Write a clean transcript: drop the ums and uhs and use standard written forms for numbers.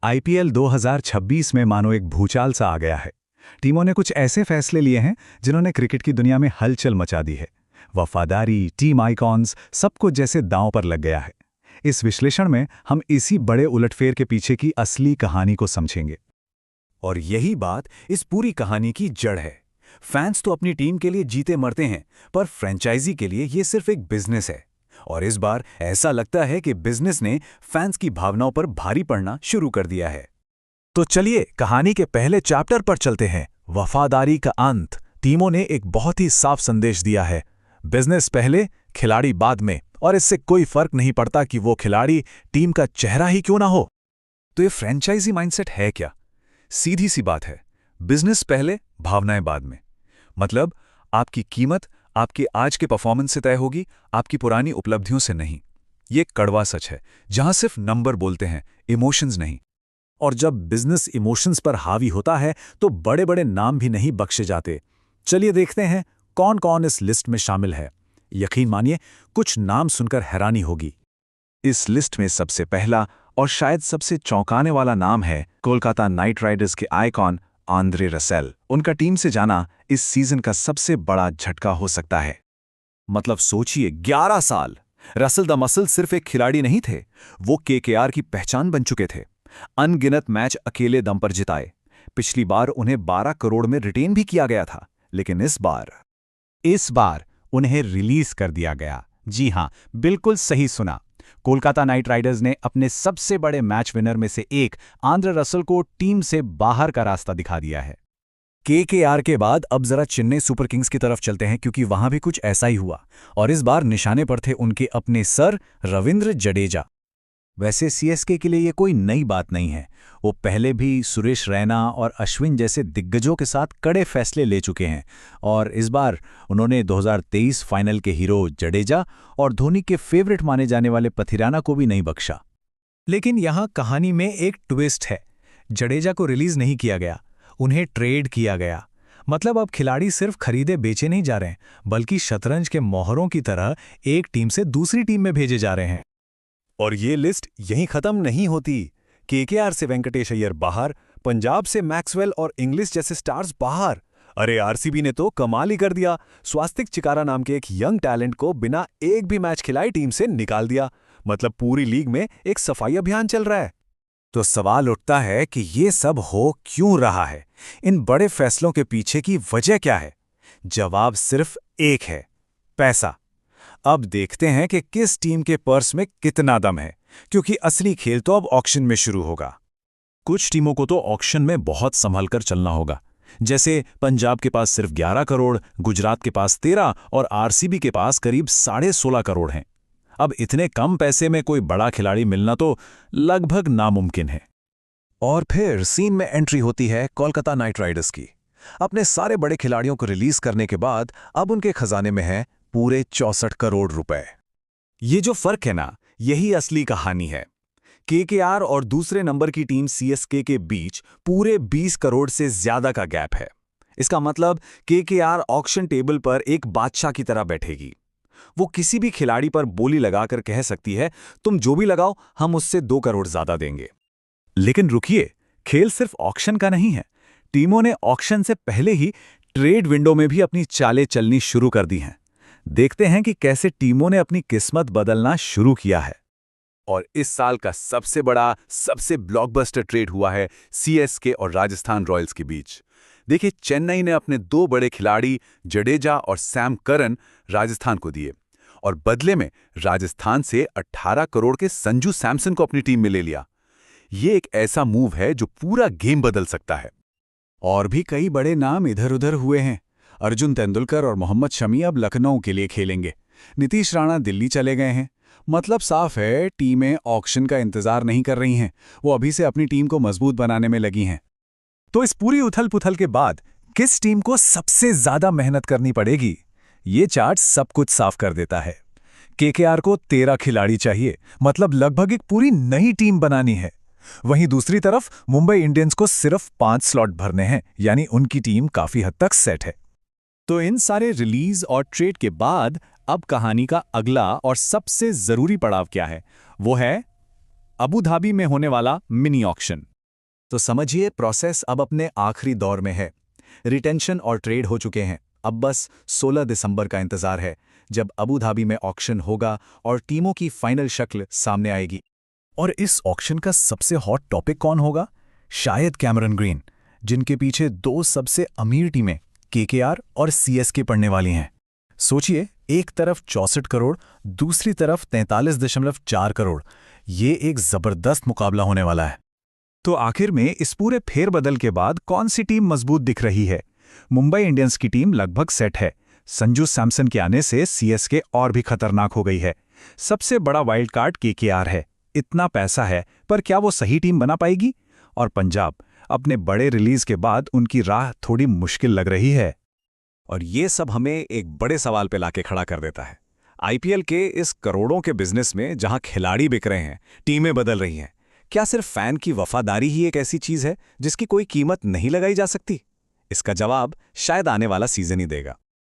IPL 2026 में मानो एक भूचाल सा आ गया है। टीमों ने कुछ ऐसे फैसले लिए हैं जिन्होंने क्रिकेट की दुनिया में हलचल मचा दी है। वफादारी, टीम आइकॉन्स, सब कुछ जैसे दांव पर लग गया है। इस विश्लेषण में हम इसी बड़े उलटफेर के पीछे की असली कहानी को समझेंगे। और यही बात इस पूरी कहानी की जड़ है। फैंस तो अपनी टीम के लिए जीते मरते हैं, पर फ्रेंचाइजी के लिए ये सिर्फ एक बिजनेस है। और इस बार ऐसा लगता है कि बिजनेस ने फैंस की भावनाओं पर भारी पड़ना शुरू कर दिया है। तो चलिए कहानी के पहले चैप्टर पर चलते हैं, वफादारी का अंत। टीमों ने एक बहुत ही साफ संदेश दिया है, बिजनेस पहले, खिलाड़ी बाद में, और इससे कोई फर्क नहीं पड़ता कि वो खिलाड़ी टीम का चेहरा ही क्यों ना हो। तो ये फ्रेंचाइजी माइंडसेट है क्या? सीधी सी बात है, बिजनेस पहले, भावनाएं बाद में। मतलब आपकी कीमत आपके आज के परफॉर्मेंस से तय होगी, आपकी पुरानी उपलब्धियों से नहीं। ये कड़वा सच है, जहां सिर्फ नंबर बोलते हैं, इमोशंस नहीं। और जब बिजनेस इमोशंस पर हावी होता है तो बड़े बड़े नाम भी नहीं बख्शे जाते। चलिए देखते हैं कौन कौन इस लिस्ट में शामिल है। यकीन मानिए, कुछ नाम सुनकर हैरानी होगी। इस लिस्ट में सबसे पहला और शायद सबसे चौंकाने वाला नाम है कोलकाता नाइट राइडर्स के आइकॉन आंद्रे रसेल। उनका टीम से जाना इस सीजन का सबसे बड़ा झटका हो सकता है। मतलब सोचिए, 11 साल रसल द मसल सिर्फ एक खिलाड़ी नहीं थे, वो केकेआर की पहचान बन चुके थे। अनगिनत मैच अकेले दम पर जिताए। पिछली बार उन्हें 12 करोड़ में रिटेन भी किया गया था, लेकिन इस बार उन्हें रिलीज कर दिया गया। जी हां, बिल्कुल सही सुना। कोलकाता नाइट राइडर्स ने अपने सबसे बड़े मैच विनर में से एक आंद्रे रसल को टीम से बाहर का रास्ता दिखा दिया है। केकेआर के बाद अब जरा चेन्नई सुपर किंग्स की तरफ चलते हैं, क्योंकि वहां भी कुछ ऐसा ही हुआ। और इस बार निशाने पर थे उनके अपने सर रविंद्र जडेजा। वैसे सीएसके के लिए ये कोई नई बात नहीं है। वो पहले भी सुरेश रैना और अश्विन जैसे दिग्गजों के साथ कड़े फैसले ले चुके हैं, और इस बार उन्होंने 2023 फाइनल के हीरो जडेजा और धोनी के फेवरेट माने जाने वाले पथिराना को भी नहीं बख्शा। लेकिन यहां कहानी में एक ट्विस्ट है। जडेजा को रिलीज नहीं किया गया, उन्हें ट्रेड किया गया। मतलब अब खिलाड़ी सिर्फ खरीदे बेचे नहीं जा रहे हैं, बल्कि शतरंज के मोहरों की तरह एक टीम से दूसरी टीम में भेजे जा रहे हैं। और ये लिस्ट यहीं खत्म नहीं होती। केकेआर से वेंकटेश अय्यर बाहर, पंजाब से मैक्सवेल और इंग्लिश जैसे स्टार्स बाहर। अरे आरसीबी ने तो कमाल ही कर दिया। स्वास्तिक चिकारा नाम के एक यंग टैलेंट को बिना एक भी मैच खिलाई टीम से निकाल दिया। मतलब पूरी लीग में एक सफाई अभियान चल रहा है। तो सवाल उठता है कि ये सब हो क्यों रहा है? इन बड़े फैसलों के पीछे की वजह क्या है? जवाब सिर्फ एक है, पैसा। अब देखते हैं कि किस टीम के पर्स में कितना दम है, क्योंकि असली खेल तो अब ऑक्शन में शुरू होगा। कुछ टीमों को तो ऑक्शन में बहुत संभलकर चलना होगा। जैसे पंजाब के पास सिर्फ 11 करोड़, गुजरात के पास 13 और आरसीबी के पास करीब 16.5 करोड़ हैं। अब इतने कम पैसे में कोई बड़ा खिलाड़ी मिलना तो लगभग नामुमकिन है। और फिर सीन में एंट्री होती है कोलकाता नाइट राइडर्स की। अपने सारे बड़े खिलाड़ियों को रिलीज करने के बाद अब उनके खजाने में है पूरे 64 करोड़ रुपए। ये जो फर्क है ना, यही असली कहानी है। केकेआर और दूसरे नंबर की टीम सीएसके के बीच पूरे 20 करोड़ से ज्यादा का गैप है। इसका मतलब केकेआर ऑक्शन टेबल पर एक बादशाह की तरह बैठेगी। वो किसी भी खिलाड़ी पर बोली लगाकर कह सकती है, तुम जो भी लगाओ, हम उससे 2 करोड़ ज्यादा देंगे। लेकिन रुकिए, खेल सिर्फ ऑक्शन का नहीं है। टीमों ने ऑक्शन से पहले ही ट्रेड विंडो में भी अपनी चालें चलनी शुरू कर दी हैं। देखते हैं कि कैसे टीमों ने अपनी किस्मत बदलना शुरू किया है। और इस साल का सबसे बड़ा, सबसे ब्लॉकबस्टर ट्रेड हुआ है सीएसके और राजस्थान रॉयल्स के बीच। देखिए, चेन्नई ने अपने 2 बड़े खिलाड़ी जडेजा और सैम करन राजस्थान को दिए, और बदले में राजस्थान से 18 करोड़ के संजू सैमसन को अपनी टीम में ले लिया। ये एक ऐसा मूव है जो पूरा गेम बदल सकता है। और भी कई बड़े नाम इधर उधर हुए हैं। अर्जुन तेंदुलकर और मोहम्मद शमी अब लखनऊ के लिए खेलेंगे। नीतीश राणा दिल्ली चले गए हैं। मतलब साफ है, टीमें ऑक्शन का इंतजार नहीं कर रही हैं। वो अभी से अपनी टीम को मजबूत बनाने में लगी हैं। तो इस पूरी उथल पुथल के बाद किस टीम को सबसे ज्यादा मेहनत करनी पड़ेगी? ये चार्ट सब कुछ साफ कर देता है। केकेआर को 13 खिलाड़ी चाहिए, मतलब लगभग एक पूरी नई टीम बनानी है। वहीं दूसरी तरफ मुंबई इंडियंस को सिर्फ 5 स्लॉट भरने हैं, यानी उनकी टीम काफी हद तक सेट है। तो इन सारे रिलीज और ट्रेड के बाद अब कहानी का अगला और सबसे जरूरी पड़ाव क्या है? वो है अबू धाबी में होने वाला मिनी ऑक्शन। तो समझिए प्रोसेस अब अपने आखिरी दौर में है। रिटेंशन और ट्रेड हो चुके हैं। अब बस 16 दिसंबर का इंतजार है, जब अबू धाबी में ऑक्शन होगा और टीमों की फाइनल शक्ल सामने आएगी। और इस ऑक्शन का सबसे हॉट टॉपिक कौन होगा? शायद कैमरन ग्रीन, जिनके पीछे दो सबसे अमीर टीमें केकेआर और सीएसके पड़ने वाली हैं। सोचिए, एक तरफ 64 करोड़, दूसरी तरफ 43.4 करोड़। ये एक जबरदस्त मुकाबला होने वाला है। तो आखिर में इस पूरे फेरबदल के बाद कौन सी टीम मजबूत दिख रही है? मुंबई इंडियंस की टीम लगभग सेट है। संजू सैमसन के आने से सीएसके और भी खतरनाक हो गई है। सबसे बड़ा वाइल्ड कार्ड केकेआर है। इतना पैसा है, पर क्या वो सही टीम बना पाएगी? और पंजाब, अपने बड़े रिलीज के बाद उनकी राह थोड़ी मुश्किल लग रही है। और ये सब हमें एक बड़े सवाल पे लाके खड़ा कर देता है। आईपीएल के इस करोड़ों के बिजनेस में जहां खिलाड़ी बिक रहे हैं, टीमें बदल रही हैं, क्या सिर्फ फैन की वफादारी ही एक ऐसी चीज है जिसकी कोई कीमत नहीं लगाई जा सकती? इसका जवाब शायद आने वाला सीजन ही देगा।